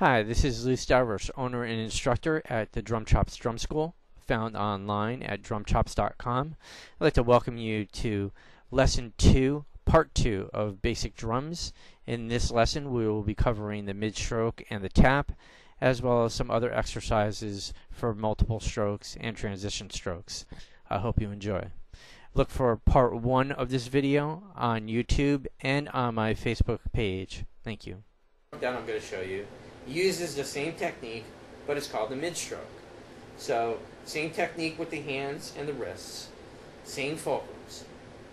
Hi, this is Lou Stavros, owner and instructor at the Drum Chops Drum School, found online at drumchops.com. I'd like to welcome you to Lesson 2, Part 2 of Basic Drums. In this lesson, we will be covering the mid-stroke and the tap, as well as some other exercises for multiple strokes and transition strokes. I hope you enjoy. Look for Part 1 of this video on YouTube and on my Facebook page. Thank you. That I'm going to show you uses the same technique, but it's called the mid-stroke. So, same technique with the hands and the wrists, same fulcrums.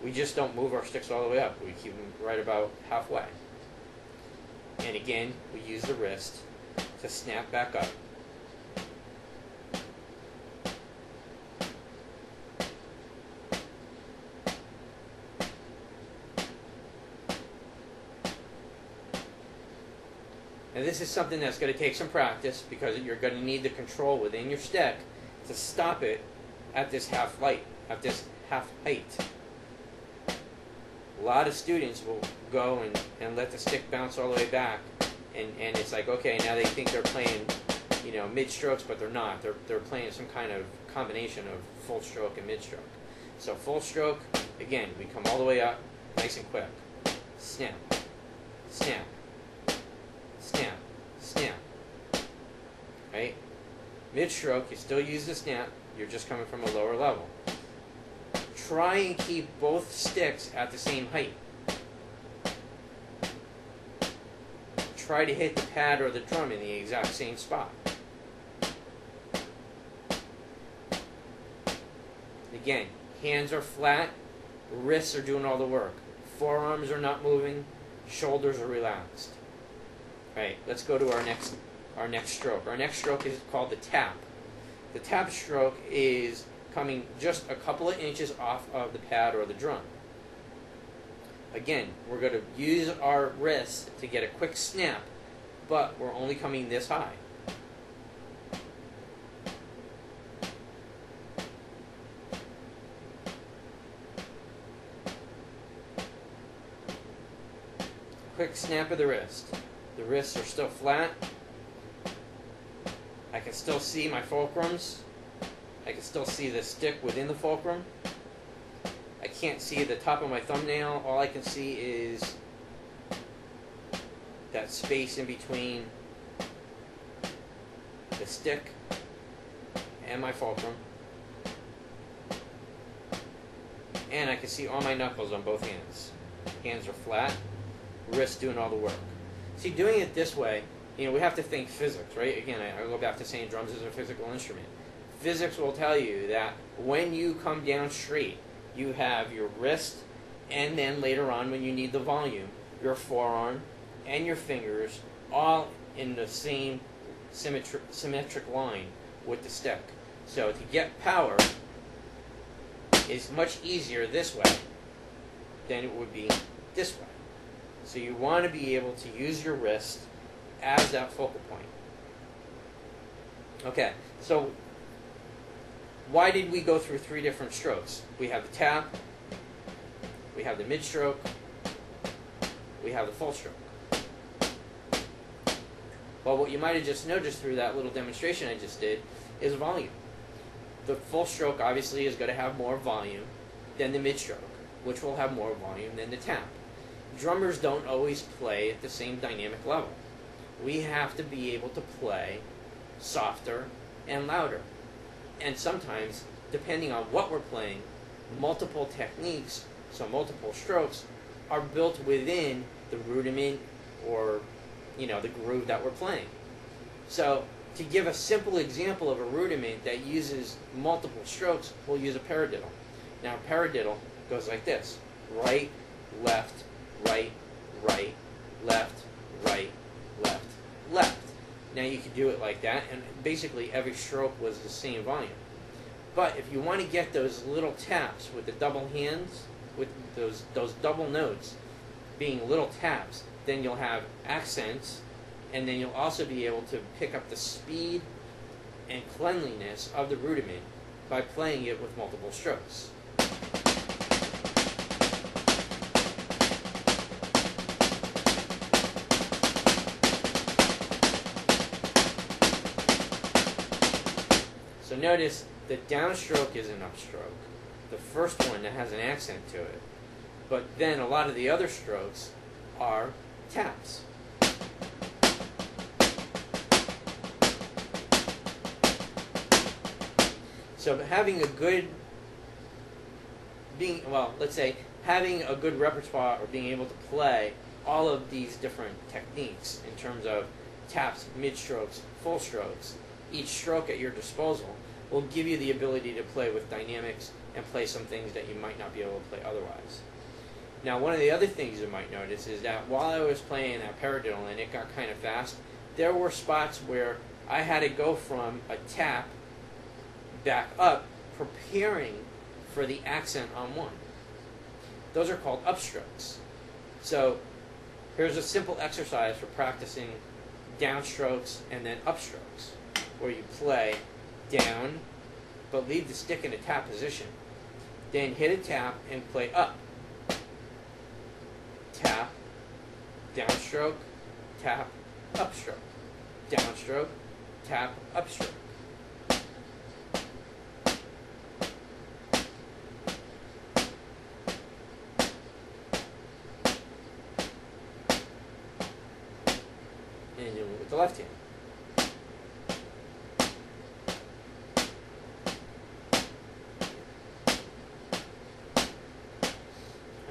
We just don't move our sticks all the way up. We keep them right about halfway. And again, we use the wrist to snap back up. And this is something that's going to take some practice because you're going to need the control within your stick to stop it at this half height. A lot of students will go and let the stick bounce all the way back, and it's like, okay, now they think they're playing, mid strokes, but they're not. They're playing some kind of combination of full stroke and mid stroke. So full stroke, again, we come all the way up, nice and quick. Snap, snap. Snap, snap. Right? Mid-stroke, you still use the snap, you're just coming from a lower level. Try and keep both sticks at the same height. Try to hit the pad or the drum in the exact same spot. Again, hands are flat, wrists are doing all the work. Forearms are not moving, shoulders are relaxed. Right, let's go to our next stroke. Our next stroke is called the tap. The tap stroke is coming just a couple of inches off of the pad or the drum. Again, we're going to use our wrists to get a quick snap, but we're only coming this high. Quick snap of the wrist. The wrists are still flat. I can still see my fulcrums. I can still see the stick within the fulcrum. I can't see the top of my thumbnail. All I can see is that space in between the stick and my fulcrum. And I can see all my knuckles on both hands. Hands are flat. Wrists doing all the work. See, doing it this way, we have to think physics, right? Again, I go back to saying drums is a physical instrument. Physics will tell you that when you come down straight, you have your wrist, and then later on when you need the volume, your forearm and your fingers all in the same symmetric line with the stick. So to get power is much easier this way than it would be this way. So you want to be able to use your wrist as that focal point. Okay, so why did we go through 3 different strokes? We have the tap, we have the mid-stroke, we have the full stroke. Well, what you might have just noticed through that little demonstration I just did is volume. The full stroke obviously is going to have more volume than the mid-stroke, which will have more volume than the tap. Drummers don't always play at the same dynamic level. We have to be able to play softer and louder. And sometimes, depending on what we're playing, multiple techniques, so multiple strokes, are built within the rudiment or, the groove that we're playing. So, to give a simple example of a rudiment that uses multiple strokes, we'll use a paradiddle. Now, a paradiddle goes like this: right, left, right, right, left, right, left, left. Now you could do it like that, and basically every stroke was the same volume. But if you want to get those little taps with the double hands, with those double notes being little taps, then you'll have accents, and then you'll also be able to pick up the speed and cleanliness of the rudiment by playing it with multiple strokes. notice the downstroke is an upstroke, the first one that has an accent to it. But then a lot of the other strokes are taps. So having a good, having a good repertoire or being able to play all of these different techniques in terms of taps, mid-strokes, full strokes, each stroke at your disposal will give you the ability to play with dynamics and play some things that you might not be able to play otherwise. Now, one of the other things you might notice is that while I was playing that paradiddle and it got kind of fast, there were spots where I had to go from a tap back up, preparing for the accent on one. Those are called upstrokes. So here's a simple exercise for practicing downstrokes and then upstrokes, where you play down, but leave the stick in a tap position. Then hit a tap and play up. Tap, downstroke, tap, upstroke. Downstroke, tap, upstroke. And you move with the left hand.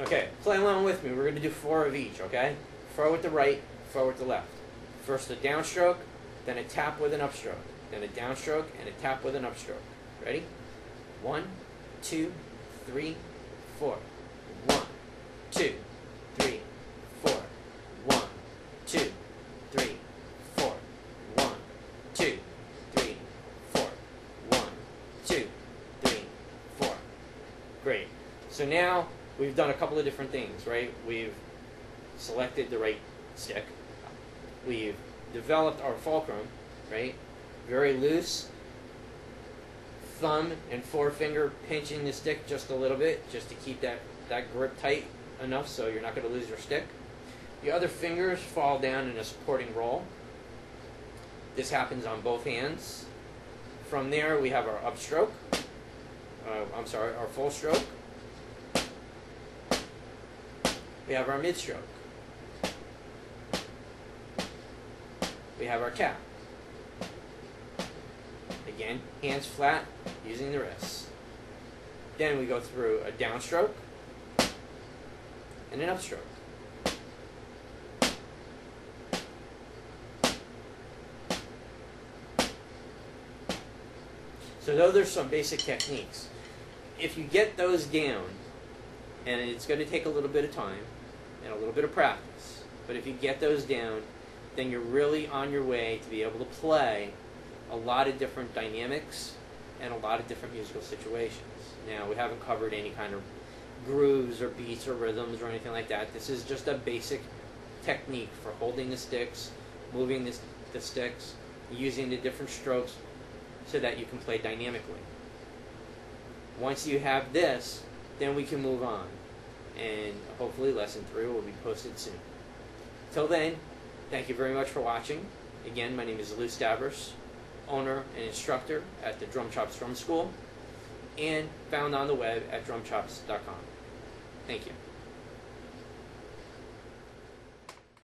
Okay, play along with me. We're going to do 4 of each, okay? 4 with the right, 4 with the left. First a downstroke, then a tap with an upstroke, then a downstroke, and a tap with an upstroke. Ready? 1, 2, 3, 4. 1, 2, 3, 4. 1, 2, 3, 4. 1, 2, 3, 4. 1, 2, 3, 4. Great. So now we've done a couple of different things, right? We've selected the right stick. We've developed our fulcrum, right? Very loose. Thumb and forefinger pinching the stick just a little bit, just to keep that grip tight enough so you're not going to lose your stick. The other fingers fall down in a supporting roll. This happens on both hands. From there, we have our upstroke. Our full stroke. We have our mid-stroke. We have our tap. Again, hands flat, using the wrists. Then we go through a downstroke and an upstroke. So those are some basic techniques. If you get those down, and it's going to take a little bit of time and a little bit of practice, but if you get those down, then you're really on your way to be able to play a lot of different dynamics and a lot of different musical situations. Now, we haven't covered any kind of grooves or beats or rhythms or anything like that. This is just a basic technique for holding the sticks, moving the sticks, using the different strokes so that you can play dynamically. Once you have this, then we can move on. And hopefully Lesson 3 will be posted soon. Till then, thank you very much for watching. Again, my name is Lou Stavros, owner and instructor at the Drum Chops Drum School, and found on the web at drumchops.com. Thank you.